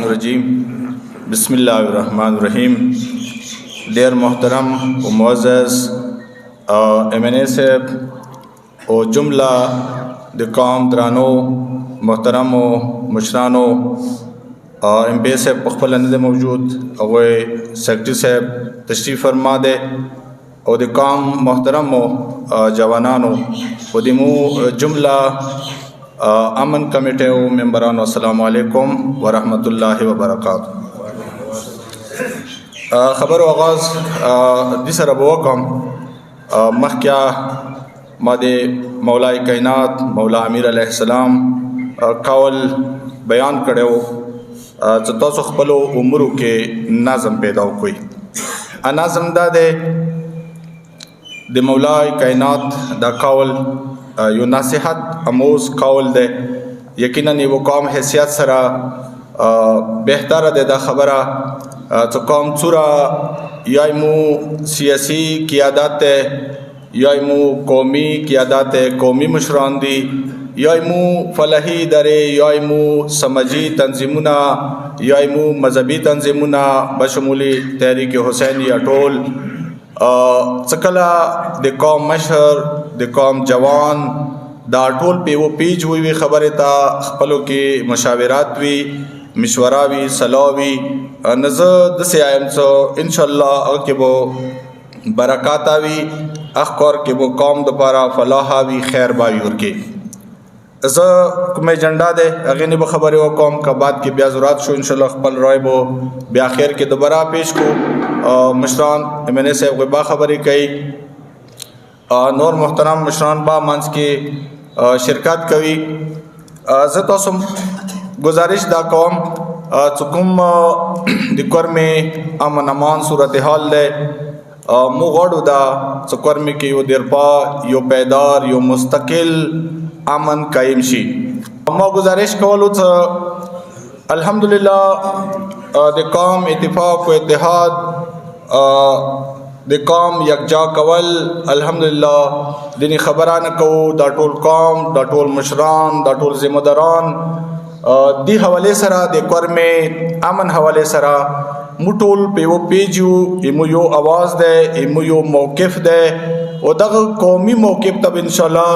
الرجیم بسم اللہ الرحمن الرحیم. ډیر محترم و معزز MNA صاحب او جمله د قوم درانو محترم و مشرانو MP صاحب په خپل نه موجود او سیکرټری صاحب تشریف فرما ده او د قوم محترم و جوانانو او د مو جمله امن کمیټه او ممبرانو السلام علیکم ورحمت الله وبرکاتہ. خبر آغاز د سره وکم مخکیا ما د مولای کائنات مولا امیر علیه السلام قول بیان کړو چې تاسو خپل عمرو کې نظم پیدا وکړئ. نظم دا د مولای کائنات دا قول یو نصیحت اموز قول ده. یقینا یو قوم حیثیت سره بهتره ده دا خبره چې قوم څوره یا مو سیاسی قیادت یا مو قومی قیادت قومی مشران دي یا مو فلاحی ادارې یا مو سماجی تنظیمونه یا مو مذهبي تنظیمونه بشمول تحریک حسین یا ټول څکلا د قوم مشر د قوم جوان دا ټول په و پیج وی خبره تا خپلو کې مشاورات وی مشوره وی صلاح وی نزه د سیایم سو ان شاء الله او کې بو برکات وی اخکور کې بو قوم د پاره فلاح وی خیر باوی ورکه ز کوم ایجنډا ده هغه نه خبره و قوم کا بعد کې بیا ضرورت شو ان شاء الله خپل رائے بو بیا خیر کې دوباره پیش کو مشران MNA صاحب غبا خبرې کوي نور محترم مشران با منځ کې شرکت کوي. زه تاسو گزارش دا کوم چې کوم د کورمه امن امان صورتحال ده مو غواړو دا چې کورمه کې یو درپا یو پایدار یو مستقل امن قائم شي. ما گزارش کولو چې الحمدلله د قوم اتفاق و اتحاد د قوم یکجا کول الحمدلله دني خبرانه کو دا ټول قوم دا ټول مشران دا ټول ذمہ داران دی حواله سره د کورمه امن حواله سره مټول په و پیجو ایمو یو आवाज ده ایمو یو موقف ده او دغه قومي موقف ته ان شاء الله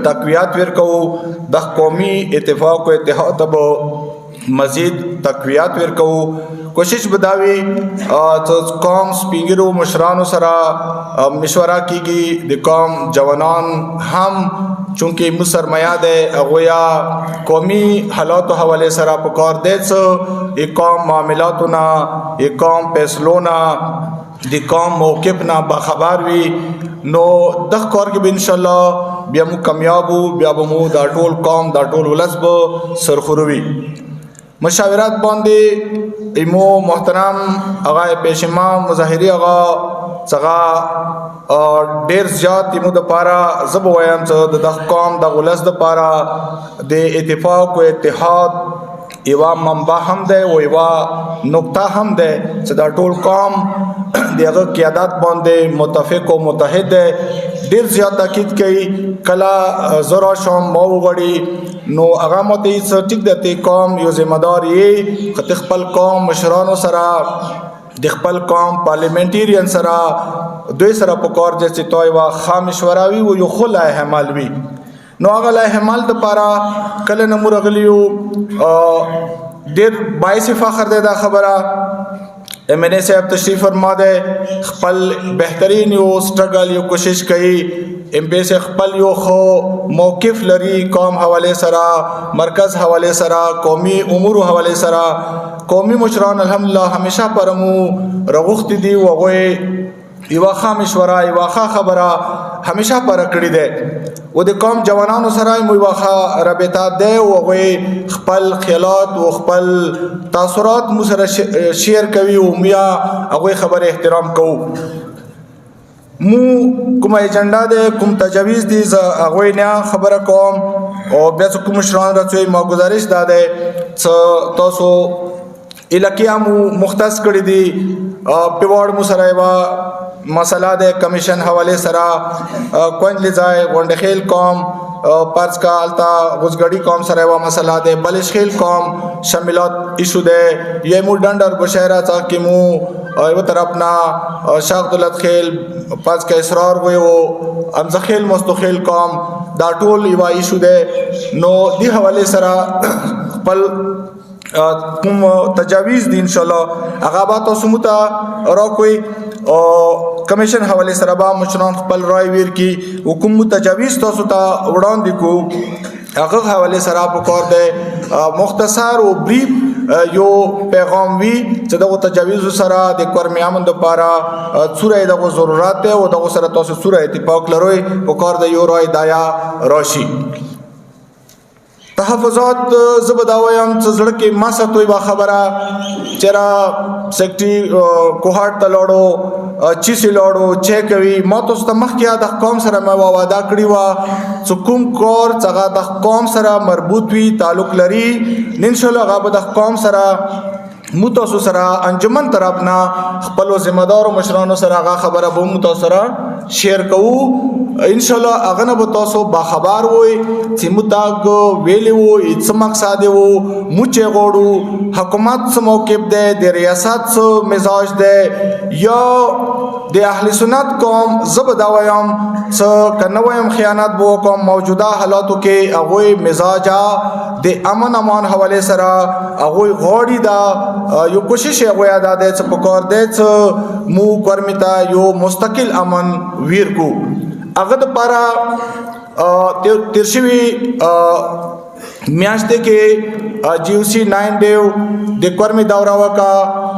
تقویت ورکو د قومي اتفاق او اتحاد ته مزید تقویت ورکو. کوشش بداوی چې قوم سپینګرو مشرانو سره مشوره کیږي د قوم جوانان هم چونکه مسرمایا ده اغویا قومي حالات حواله سره پکار ده چې د قوم معاملاتونه د قوم فیصلونه د قوم موقف نه باخبر وي نو د کار کې ان شاء الله بیا مو کامیابو بیا مو دا ټول قوم دا ټول ولس به سرخوروي. مشاورات باندې ایمو محترم اغا پیشما مظاهری اغا څنګه ډیر زیات ایمو د پاره زب وایم چې د قوم د ولس د پاره د اتفاق او اتحاد ایوا منبع هم ده او ایوا نقطه هم ده چې دا ټول قوم دغه قیادت باندې متفق او متحد ده. ډیر زیات تاکید کوي کلا زرا شوم مو غړي نو هغه مته ټیک دته قوم یو ذمہ دار یې خت خپل قوم مشرانو سره د خپل قوم پارلیمنټیرین سره دوی سره پکور چې توي وا خامشوراوي او یو خلا احمال وی نو هغه له احمال د پاره کله نمور غلیو ډیر باعث فخر ده دا خبره. MNA صاحب تشریف فرما ده خپل بهترین یو سټرګل یو کوشش کوي MP سے خپل یو خو موقف لري قوم حواله سره مرکز حواله سره قومي امور حواله سره قومي مشران الحمدلله همیشه پرمو رغخت دي وغه یو خامشورا یو خبره همیشه پر کړی ده و د قوم جوانانو سره مو واخه رابطه ده او خپل خیالات او خپل تاثرات مو سره شیر کوي او میا هغه خبره احترام کوو. مو کوم ایجنډا ده کوم تجاویز دي هغه نه خبره کوم او بیا کوم مشران راځي ما گزارش داده چې تاسو الکه مو مختص کړی دي په وړ مو سره وا مسله د کمیشن حواله سره کوین لځای غونډخیل قوم پرز کا التا غزگڑی قوم سره و مسله ده بلش خیل قوم شاملات ایشو ده یه مو ډنډر بشهره تا کې مو ایو طرفنا شاخ دولت خیل پرز کا اصرار وي او امزه خیل مستخیل قوم دا ټول ایوا ایشو ده نو دی حواله سره خپل کوم تجاویز دي ان شاء الله هغه به تاسو مته راکوي او کمیشن حواله سره به مشران خپل رائے ویر کی حکومت تجاویز تاسو ته وړاندې کو هغه حواله سره په کار ده مختصر او بریف یو پیغام وی چې دغه تجاویز سره د کورمي امن لپاره سوره دغه ضرورت ده او دغه سره تاسو سوره اتفاق لروي په کار د یو رائے دایا راشي تحفظات زبداویم زړه کې ما ساتوي با خبره چیرې سیکټری کوهارت تلوړو چی سي لوړو چیک کوي ما تاسو ته مخکې د قوم سره ما وعده کړی و څوک کور څنګه د قوم سره مربوط وي تعلق لري ان شاء الله غو د قوم سره متاسو سره انجمن طرفنا خپل ذمہ دار او مشرانو سره هغه خبره به متاسره شیر کوو ان شاء الله هغه نه به تاسو با خبر وي چې متاګ ویلو هیڅ مقصد وو موچه غوړو حکومت څه موقف ده د ریاست څه مزاج ده یا د اهل سنت قوم زبداویم څه کنویم خیانت بو کوم موجوده حالاتو کې هغه مزاجا د امن امان حواله سره هغه غوړی دا یو کوشش هغه ادا ده چې په کار ده چې مو کورمیتا یو مستقل امن ویر کو هغه د پارا ترشوی میاشته کې GOC 9 ډیو د کورمی دورا وکا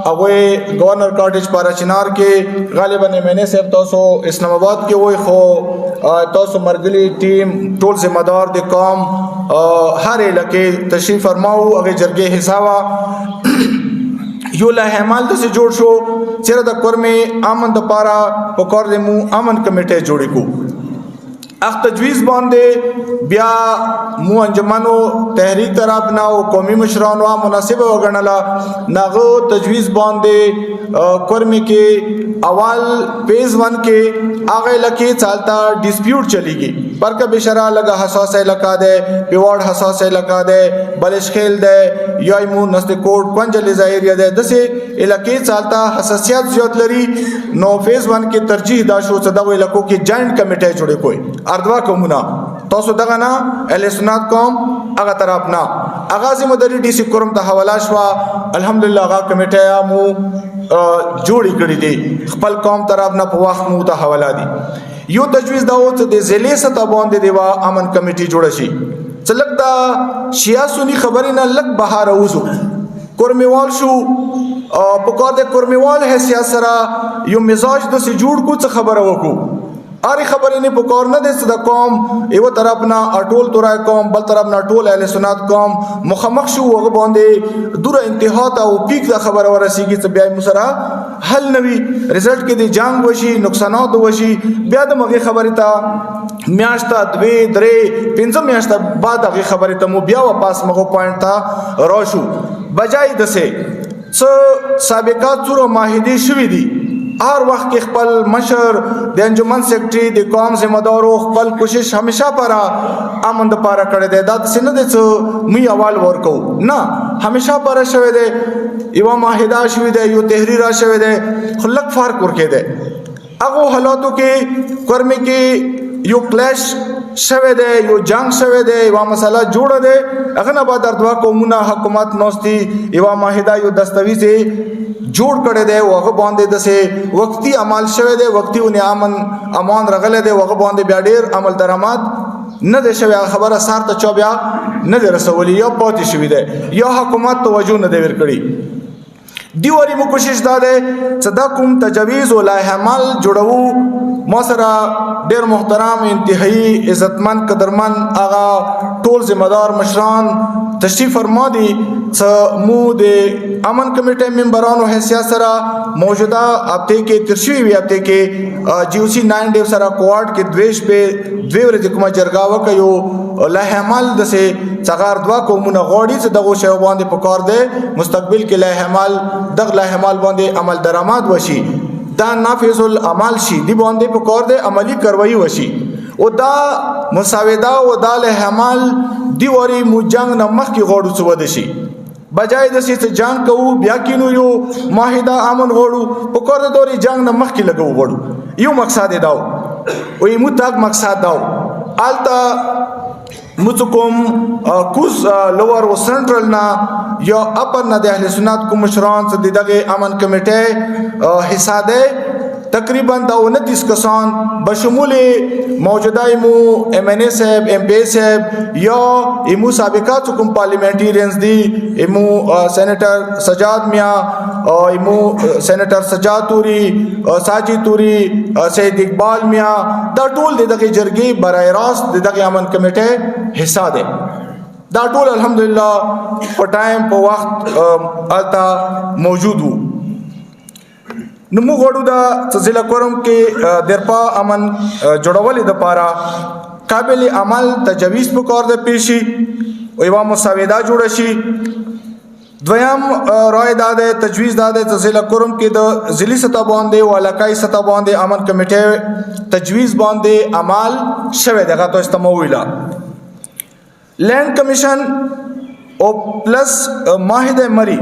هغه گورنر کاټیج پارا چنار کې غالبا مینه صاحب تاسو اسلام آباد کې وای خو تاسو مرګلی ټیم ټول ذمہ دار د قوم هر علاقې تشریف فرماو هغه جرګې حسابا یو له همال د جوړ شو چیرې د کورمي امن د پارا په کار د مو امن کمیټه جوړې کو اخ تجویز باندې بیا مو انجمنو تحریک طرف نه او قومي مشرانو مناسب وګڼلا ناغو تجویز باندې کورمي کې اول فیز 1 کې هغه لکه چالتا ډیسپیوټ چلیږي پرکه بشرا لگا حساس علاقہ ده پیواړ حساس علاقہ ده بلش خیل ده یایمو نست کوټ کنجل ظاهریه ده دسه علاقې چالتا حساسیت زیات لري نو فیز 1 کې ترجیح دا شو چې دا علاقو کې جاینټ کمیټه جوړې کوي اردوا کومونه تاسو دغه نه اهل سنت قوم هغه طرف نه اغاز مدري ډي سي کوم ته حواله شو الحمدلله هغه کمیټه مو جوړې کړې دي خپل قوم طرف نه په وخت مو ته حواله دي یو تجویز دا و چې د ضلع سطح باندې دیوا امن کمیټي جوړ شي څلک دا سیاسونی خبرې نه لک بهار اوزو کورمیوال شو په کار د کورمیوال حیثیت سره یو مزاج د سي جوړ کو څه خبره وکړو اری خبرې نه پکور نه د صدا قوم یو طرف نه اټول تورای قوم بل طرف نه ټول اهل سنت قوم مخامخ شو هغه باندې دوره انتها ته او پیک دا خبره ورسیږي چې بیا مسره حل نوي رزلټ کې د جنگ وشي نقصانات وشي بیا د مغه خبره ته میاشتا 2 3 5 میاشتا بعد هغه خبره ته مو بیا واپس مغه پوینټ ته راشو بجای دسه سابقات سره معاهده شوې دي هر وخت کې خپل مشر د انجمن سیکریټري د قوم ذمہ دارو خپل کوشش همیشه پر امن د پاره کړی دی دا څنګه د څو می اول ورکو نه همیشه پر شوی دی یو معاهده شوی دی یو تحریر شوی دی خلک فرق ورکې دی هغه حالاتو کې کورمي کې یو کلیش شوه ده یو جنگ شوه ده یو مسله جوړه ده هغه نه بعد اردوا قومونه حکومت نوستي یو معاهده یو دستاویز جوړ کړي ده هغه باندې د سه وقتی عمل شوه ده وقتی ونی امان رغله ده هغه باندې بیا ډیر عمل درآمد نه ده شوی خبره سار ته چوبیا نه ده رسولي یا پاتې شوی ده یا حکومت توجه نه دی ور کړی دیواری مو کوشش داده صدا کوم تجویز او لایحه عمل جوړو ما سره ډیر محترم انتهایی عزتمن قدرمن آغا ټول ذمہ دار مشران تشریف فرما دي چې مو د امن کمیټه ممبرانو حیثیت سره موجوده هفته کې ترشوی وی هفته کې GOC 9 ډیو سره کوارټ کې دویش په دوی ورځې کومه جرګه وکيو لایحه عمل د سه څغار دوا کومونه غوړي چې دغه شی باندې پکار دی مستقبل کې لایحه عمل دغه لایحه عمل باندې عمل درآمد وشي دا نافذ العمل شي دی باندې پکار دی عملی کاروایی وشي او دا مساوده او دا له حمل دی وری مو جنگ نه مخکې غوړو څه ود شي بجای د سې جنگ کوو بیا کینو یو معاهده امن غوړو په کور د دوري جنگ نه مخکې لګو غوړو یو مقصد داو او یو متاک مقصد داو التا متکم کوز لوور او سنټرل نا یا اپر نه د اهل سنت کوم مشران څخه دغه امن کمیټه حصہ ده تقریبا 29 کسان بشمول موجوده ایمو ایم این ای صاحب ایم پی صاحب یا ایمو سابقات کوم پارلیمنټریانز دي ایمو سینیټر سجاد میاں ایمو سینیټر سجاد توري ساجي توري سید اقبال میاں دا ټول دغه جرګي برای راست دغه امن کمیټه حصہ ده دا ټول الحمدلله په ټایم په وخت التا موجود وو نو موږ غواړو دا ضلع کورم کې درپا امن جوړولې د پاره قابل عمل تجویز په کار د پیشي او یو مساوده جوړ شي دویم رائے داده تجویز داده ضلع کورم کې د ضلعي سطح باندې او علاقائی سطح باندې امن کمیټه تجویز باندې عمل شوه دغه تو استمویلا لینڈ کمیشن او پلس معاهده مری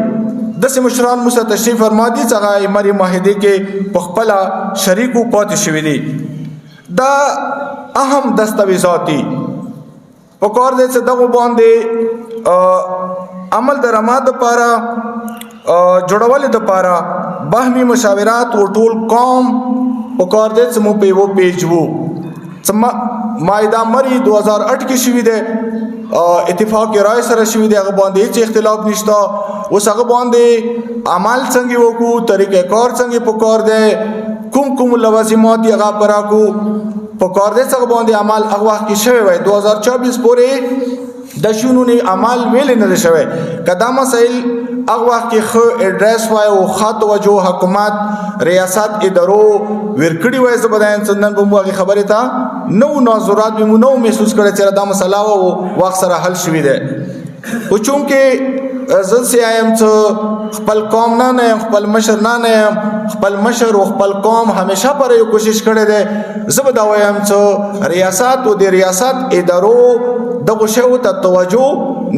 دسه مشران موسی تشریف فرما دي څنګه مری معاهده کې پخپلا شریکو پاتې شوی دي دا اهم دستاویزات دي په کار دې څه دغه باندې عمل درآمد لپاره جوړول د لپاره باهمي مشاورات او ټول قوم په کار دې څه مو په وو پیجو مائده مری 2008 کې شوی دی اتفاق رائے سره شوی دی هغه باندې هیڅ اختلاف نشته اوس هغه باندې عمل څنګه وکړو طریقې کار څنګه پکار دی کوم لوازمات هغه پرا کو پکار دی څنګه باندې عمل هغه وخت کې شوی وای 2024 پورې د شونونی عمل ویل نه شوی کدا مسائل هغه وخت کې خو اډریس وای او خط توجه حکومت ریاست ادارو ورکړی وای زبدان څنګه به موږ خبره تا نو نظرات به مو نو محسوس کړی چې دا مسله او وخت سره حل شوی دی او چونکه زل سی ایم څو خپل قوم نه خپل مشر نه خپل مشر او خپل قوم همیشه پر یو کوشش کړی دی زبدا وایم څو ریاست او د ریاست ادارو دغه شو ته توجه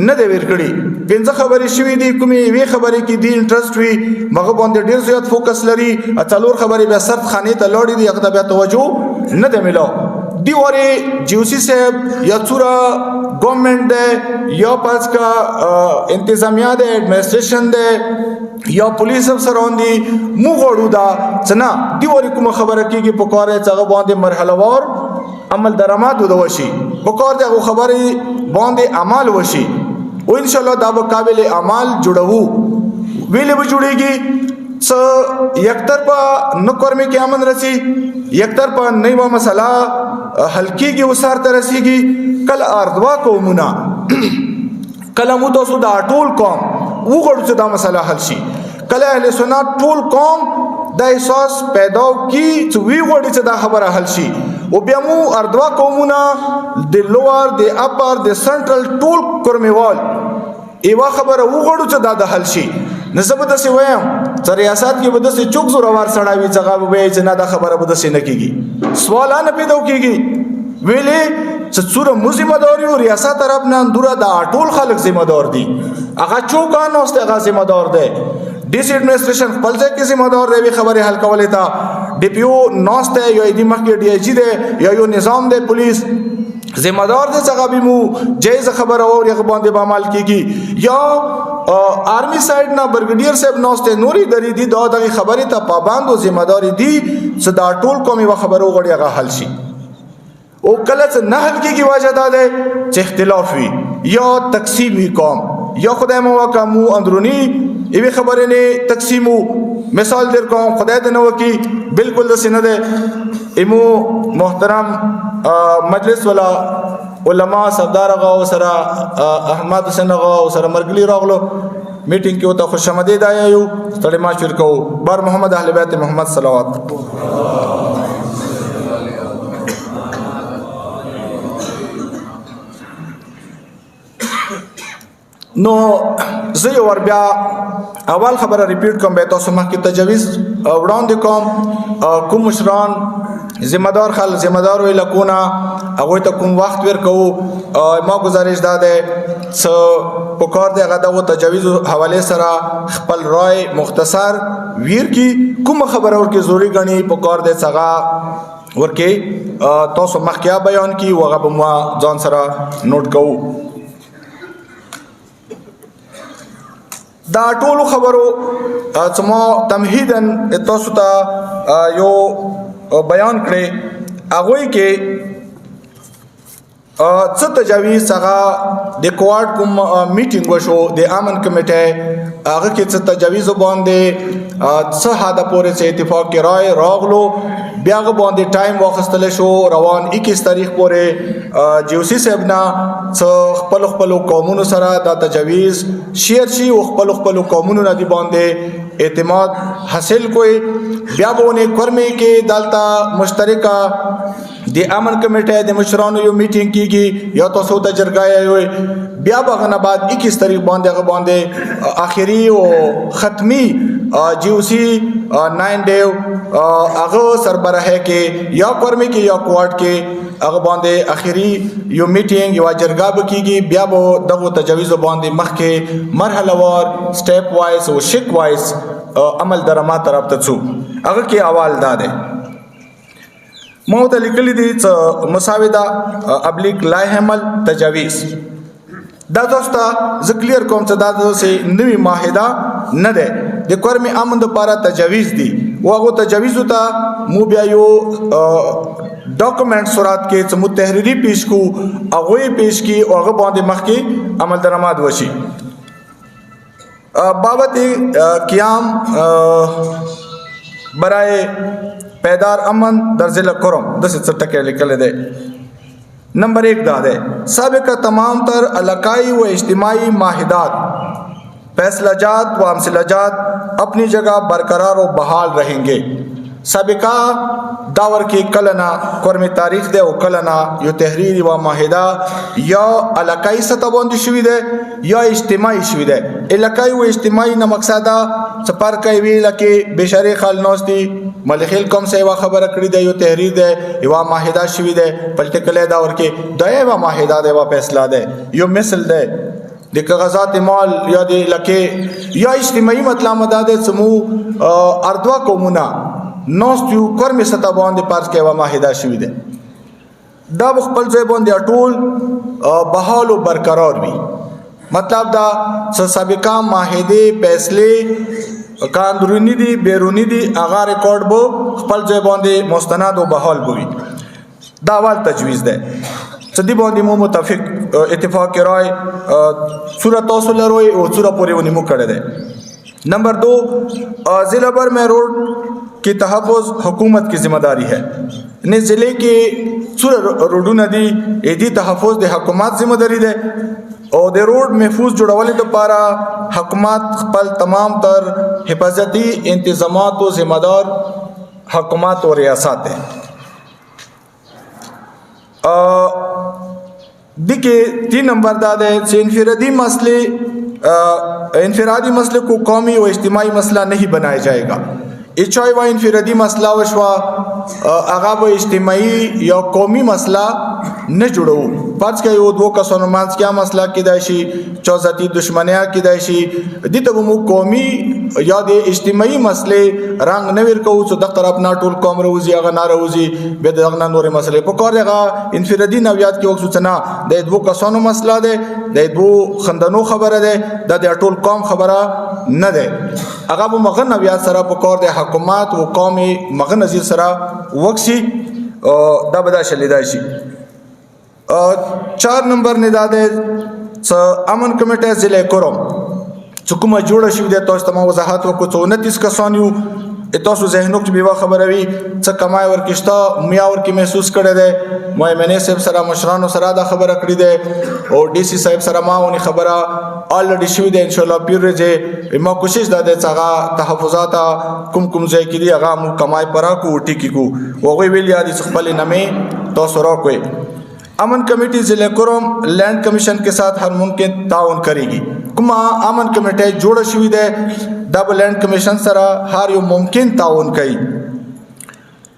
نه دی ورکړي پنځه خبرې شوې دي کومې وی خبرې کې دی انټرست وي مغه باندې ډیر زیات فوکس لري څلور خبرې به سرت خانه ته لوړې دي هغه بیا توجه نه دی ملو دی وری جیوسی صاحب یا څورا گورنمنٹ ده یا پاس کا انتظامیہ ده ایڈمنسٹریشن ده یا پولیس افسران دي مو غړو دا څنګه دی وری کوم خبره کیږي په کار څنګه باندې مرحله وار عمل درآمد ودوشي په کار دغه خبره باندې عمل وشي او ان شاء الله دا به قابل عمل جوړو ویلې به جوړيږي څ یک طرفه نکور می کې امن رسی یک طرفه نیو مسله حل کیږي وسار ته رسیږي کل اردوا قومونه کله مو تاسو دا ټول قوم وګړو چې دا مسله حل شي کله اهل سنت ټول قوم دا احساس پیدا کی چې وی وګړي چې دا خبره حل شي او بیا مو اردوا قومونه د لوور د اپر د سنټرل ټول کورمیوال ایوا خبره وګړو چې دا د حل شي نسبت څه وایم چې ریاست کې بده څه چوک زورور سړاوي څنګه به چې نه دا خبره بده څه نه کیږي سوال نه پیدا کیږي ویلې چې څوره ذمہ داری او ریاست طرف نه اندوره دا ټول خلک ذمہ دار دي هغه چوکان اوسته هغه ذمہ دار دی ډیس ایڈمنسټریشن خپل ځای کې ذمہ دار دی خبره حل کولې تا ډی پی او نوسته یو دی مخکې ډی ای جی دی یا یو نظام دی پولیس ذمہ دار دی څنګه به مو جایز خبره او یغ باندې به عمل کیږي یا آرمی سایډ نه برګډیر صاحب نوسته نوري دری دي دا د خبره ته پابند او ذمہ داری دي صدا ټول قومي و خبرو غړي هغه حل شي او کله چې نه حل کیږي واجه ده چې اختلاف وي یا تقسیم وي قوم یا خدای مو وکمو اندرونی ایوی خبره نه تقسیمو مثال در کوم خدای دې نو کی بالکل د سینه ده ایمو محترم مجلس ولا علما سردار غو سره احمد حسین غو سره مرګلی راغلو میټینګ کې وته خوشامدید آیو ستړي ما شر کو بار محمد اهل بیت محمد صلوات نو زه ور بیا اول خبره ریپیټ کوم به تاسو مخکې تجویز وړاندې کوم کوم مشران ذمہ دار وی لکونه هغه ته کوم وخت ورکو ما گزارش داده څه په کار دی هغه دغه تجاویز حواله سره خپل رائے مختصر ویر کی کوم خبره ورکه زوري غني په کار دی څنګه ورکه تاسو مخکیا بیان کی وغه به ما ځان سره نوٹ کوو دا ټول خبرو څمو تمهیدن تاسو ته یو بیان کړي هغه کې څه تجاویز هغه د کوارټ کوم میټینګ وشو د امن کمیټه هغه کې څه تجاویز باندې څه حد پورې څه اتفاق کې رائے راغلو بیا هغه باندې ټایم واخستل شو روان 21 تاریخ پورې جیوسی صاحب نه څه خپل قومونو سره دا تجاویز شیر شي او خپل قومونو نه دی باندې اعتماد حاصل کوي بیا بونه کرمه کې دالتا مشترکه د امن کمیټه د مشرانو یو میټینګ کیږي یا تاسو ته جرګای وي بیا بغنه بعد 21 تاریخ باندې اخیری او ختمی جیوسی 9 ډیو هغه سربراهه کې یا کرمه کې یا کوارټ کې هغه باندې اخیری یو میټینګ یو جرګه بکیږي بیا به دغه تجاویز باندې مخکې مرحله وار سټیپ وایز او شک وایز عمل درما طرف ته څو هغه کې اول داده مو ته لیکلي دي چې مساوده ابلیک لایحمل تجاویز دا دوستا ز کلیر کوم چې دا د نوې معاهده نه ده د قومي امن لپاره تجاویز دي واغه تجاویز ته مو بیا یو ډاکومنٹ صورت کې چې مو تحریری پیش کو هغه پیش کی او هغه باندې مخکې عمل درآمد وشي بابت قیام برائے پیدار امن در ضلع کرم 10 ټکي لیکل دي نمبر 1 دا ده سابقہ تمام تر علاقائی و اجتماعی معاہدات فیصلہ جات و امثلہ جات اپنی جگہ برقرار و بحال رہیں گے سابقہ داور کې کلنا قرمی تاریخ ده او کلنا یو تحریری و معاهده یا علاقائی سطح باندې شوی ده یا اجتماعي شوی ده علاقائی و اجتماعي نه مقصد سپار کوي ویل کې بشری خال نوستي ملخیل کوم څه وا خبره کړی ده یو تحریر ده یو معاهده شوی ده پلټیکل داور کې دا یو معاهده ده وا فیصله ده یو مثل ده د کاغذات مال یا د لکه یا اجتماعي مطلب مداده سمو اردوا کومونه نوستیو کرمی سطح باندې پارس کې و معاهده شوی ده دا خپل ځای باندې ټول بحال او برقرار وي مطلب دا سابقہ معاهده فیصله قانوني دي بیرونی دي هغه ریکارډ بو خپل ځای باندې مستند او بحال بوي دا اول تجویز ده چې دی باندې مو متفق اتفاق رائے صورت توصل روي او صورت پورې ونی مو کړه ده نمبر 2 ضلع भर में रोड की तहफ़्फ़ुज़ हुकूमत की ज़िम्मेदारी है ने ज़िले के रोडू नदी एदी तहफ़्फ़ुज़ दे हुकूमत ज़िम्मेदारी दे और दे रोड महफूज जुड़ावले दोबारा हुकूमत खपल तमाम तर हिफाजती इंतज़ामात व ज़िम्मेदार हुकूमत और रियासत है दिखे 3 नंबर दादे से इनफरादी मसले को कौमी व इज्तिमाई मसला नहीं बनाया जाएगा इचाई व इनफरादी मसला वशवा अगाब इज्तिमाई या कौमी मसला न जुड़ो फर्ज के यो दो कसों मांस क्या मसला की दाइशी चौजाती दुश्मनिया की दाइशी दितबमु कौमी या दे इज्तिमाई मसले रंग नवीर को सो दख्तर अपना टोल कौम रोजी अगा ना रोजी बेदगना नूर मसले पकोरेगा इनफरादी नवियात की सूचना दे दो कसों मसला दे दो खंदनो खबर दे दे टोल कौम खबरा न दे अगा वो मगन नवियात सरा पकोर दे हुकूमत वो कौमी मगन नजीर सरा वक्सी दा बदा शलीदाशी 4 नंबर निदादे अमन कमेटी जिले करम चुकुमा जोड़ शिव दे तो तमाम वजाहत को 29 कसान यू तोसु जहनों की बेवा खबर रही च कमाए वर किश्ता मिया वर की महसूस करे दे मैंने सेब सरा मशरानो सरा दा खबर अकड़ी दे और डीसी साहब सरा मा उनी खबरा ऑलरेडी शिव दे इंशाल्लाह पीर जे इमा कोशिश दा दे चागा तहफुजात कुम जे की दी आगा मु कमाए परा को उठी की को वो गई वेल याद इस नमे तो सरा कोई अमन कमेटी जिले करम लैंड कमीशन के साथ हर मुमकिन ताउन करेगी कुमा अमन कमेटी जोड़ शुवी दे डब लैंड कमीशन सरा हर यो मुमकिन ताउन कई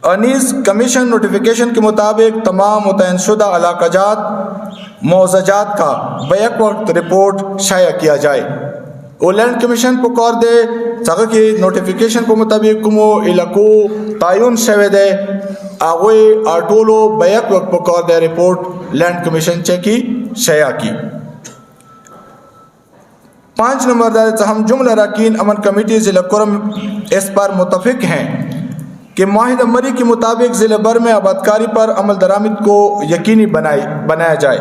नीज़ कमीशन नोटिफिकेशन के मुताबिक तमाम मुतयन शुदा इलाक़ाजात मुआवज़ात का बैक वक्त रिपोर्ट शाया किया जाए। वो लैंड कमीशन को कौर दे जगह की नोटिफिकेशन के मुताबिक कुमो इलाको तायुन शवे दे आगे आटोलो बैक वक्त को कौर दे रिपोर्ट लैंड कमीशन चेकी शाया की। 5 नंबर हम जुमला अरकान अमन कमेटी ज़िला कुरम इस पर मुतफिक हैं कि माहिदा मरी के मुताबिक ज़िले भर में आबादकारी पर अमल दरामद को यकीनी बनाया जाए।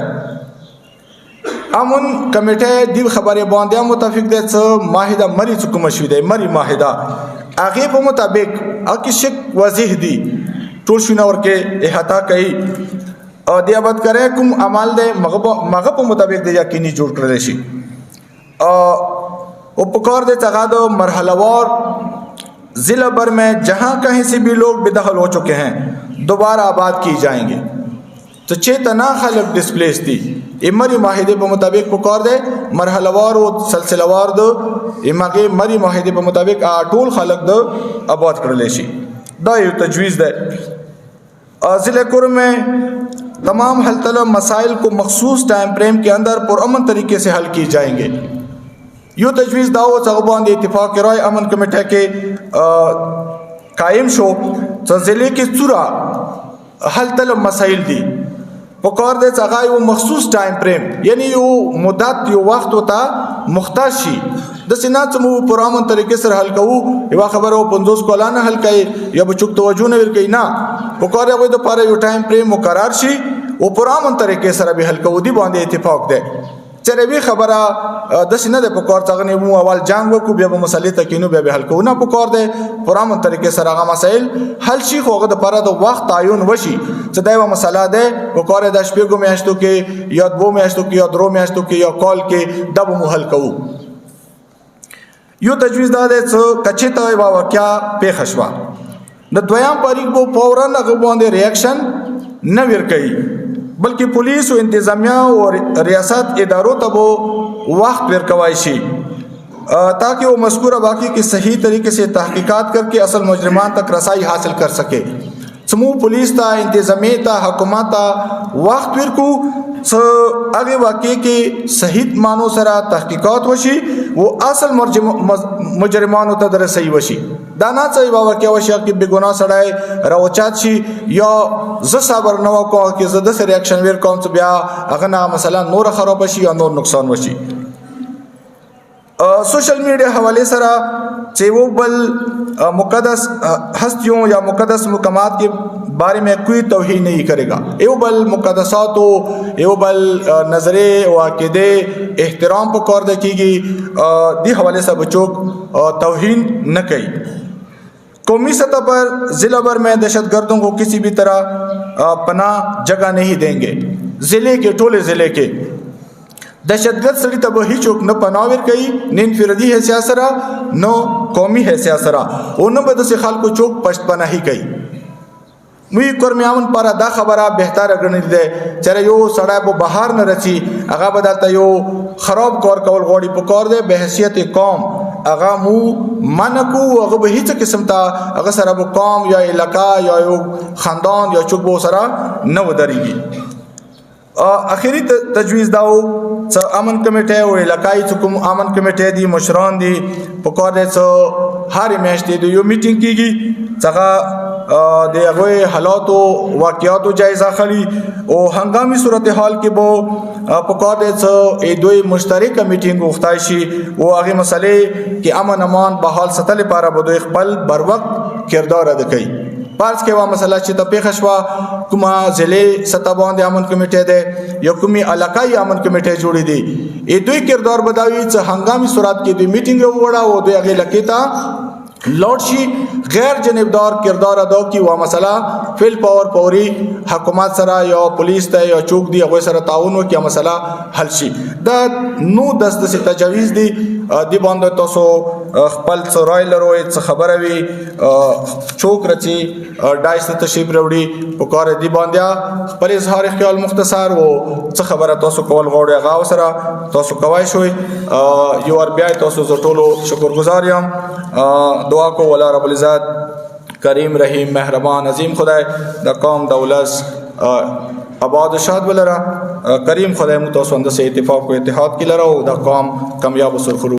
अमन कमेटी दिव खबर बांधिया मुताबिक दे माहिदा मरी चुकुमशुदे मरी माहिदा आगे के मुताबिक अकिशक वजीह दी टोलशुनावर के अहाता कई दियाबत करे कुम अमाल दे मगप मुताबिक दे यकीनी जोड़ कर लेशी उपकार दे तगा दो मरहलावार ज़िला भर में जहाँ कहीं से भी लोग बेदखल हो चुके हैं दोबारा आबाद की जाएंगे। तो चेतना खलक डिस्प्लेस थी इमरी माहिदे पर मुताबिक पुकार दे मरहलावार व सलसिलावार दो इमागे मरी माहिदे पर मुताबिक आटूल खलक दो आबाद कर लेशी दायु तजवीज़ दे ज़िले कुर में तमाम हल तलब मसाइल को मखसूस टाइम फ्रेम के अंदर पुरअमन तरीके से हल की जाएंगे। यो तजवीज़ दाओ सगबान इतफाक़ राय अमन कमेटी के कायम शो तो ज़िले के चुरा हल तलब मसाइल दी पुकार दे सगाई वो मखसूस टाइम फ्रेम यानी यो मुद्दत यो वक्त होता मुख्ताशी दसिना चमू पुरामन तरीके से हल कहू यवा खबर हो 50 को लाना हल कहे या बचुक तवज्जो न कही ना पुकार वो तो पारे यो टाइम फ्रेम मुकर्रर शी वो पुरामन तरीके से अभी हल कहू दी बांधे इतफाक़ दे चरे भी खबरा दसिना दे पुकार तगने वो अवाल जांग को बेब मसले तकिनो बेब हल को ना पुकार दे पुरामन तरीके से आगा मसाइल हल शी को अगर पारा तो वक्त आयुन वशी चदावा मसला दे पुकार दश पेगो में अश्तो के या दो में अश्तो के या द्रो में अश्तो के या कॉल के दब मुहल कहू यो तजवीज़ दा दे कच्चे तवा वाक्या पेखशवा न द्वयाम पारिक वो फौरन अगवांदे रिएक्शन न विर कई बल्कि पुलिस और इंतज़ामिया और रियासत इदारों तब वक्त वेरकवाइशी ताकि वो मज़कूरा वाक़ई की सही तरीके से तहकीकात करके असल मुजरिमान तक रसाई हासिल कर सके। समूह पुलिस था इंतज़ामिया था हुकूमत था वक्त फिर को आगे वाक़ई के सही मानो सरा तहकीकात वशी वो असल मुजरिमान तक रसाई वशी दाना सही बाबा क्या वशी कि बेगुनाह सड़ाए रवचात शी या ज़साबर नवा को कि ज़द से रिएक्शन वेर कौन से ब्या अगना मसला नूर खराब वशी या नूर नुकसान वशी सोशल मीडिया हवाले सरा चे वो बल मुक़द्दस हस्तियों या मुक़द्दस मकामात के बारे में कोई तौहीन नहीं करेगा। एवो बल मुक़द्दसात हो एवो बल नज़रे वाक़िदे एहतराम पर कौर देखीगी दी हवाले से बच्चों तौहीन न कई। कौमी सतह पर ज़िला भर में दहशत गर्दों को किसी भी तरह पनाह जगह नहीं देंगे। ज़िले के टोले ज़िले के दहशतगर्द सड़ी तब ही चौक न पनावर कई न इनफिरदी है सियासरा न कौमी है सियासरा और न बद से खाल को चौक पश्त पनाही कई मुई कर्मियामन पारा दा खबरा बेहतर अगर दे चरे यो सड़ा वो बाहर न रची अगा बदाता यो खराब कौर कवल गौड़ी पकौर दे बहसीत कौम अगा मुँह मन को अगर वही किस्म था अगर सरा वो कौम या इलाका या यो ख़ानदान या चुक वो सरा न वदरीगी। आखिरी तजवीज़ दाओ अमन कमेटी और इलाकाई चुकुम अमन कमेटी दी मशरान दी पकौड़े हर महशते दी यो मीटिंग की गई जगह दे अगोए हालात वाक़यात जायज़ा खली और हंगामी सूरत हाल के बो पकौड़े ए दो मुश्तरक मीटिंग उख्ताइशी वो आगे मसले कि अमन अमान बहाल सतल पारा बदो इकबल बर वक्त किरदार अदा कई पार्स के वहाँ मसला चिता पेखशवा कुमा ज़िले सतह बांध अमन कमेटी दे या कुमी इलाकाई अमन कमेटी जोड़ी दी ये दो किरदार बदावी हंगामी सूरत की दो मीटिंग वड़ा वो दो आगे लकीता लौटशी गैर जनेबदार किरदार अदा की वह मसला फिल पावर पौरी हुकूमत सरा या पुलिस तय या चूक दी अगो सरा ताउन क्या मसला हलशी द नू दस दस तजावीज़ दी दी बांध तो सो खपल सो रॉयल रोए खबर अभी चौक रची डाइस तशरीफ रवड़ी पुकार दी बांधिया पर इजहार ख्याल मुख्तसर वो खबर तो सो कवल गौड़े गाँव सरा तो सो कवाइश हुई यू आर ब्याय तो सो टोलो शुक्रगुजार दुआ को वला रब्बुल इज़्ज़त کریم رحیم مهربان عظیم خدای د قوم دولت آباد شاد ولره. کریم خدای مو تاسو اندسه اتفاق و اتحاد کی لره او د قوم کامیاب و سرخرو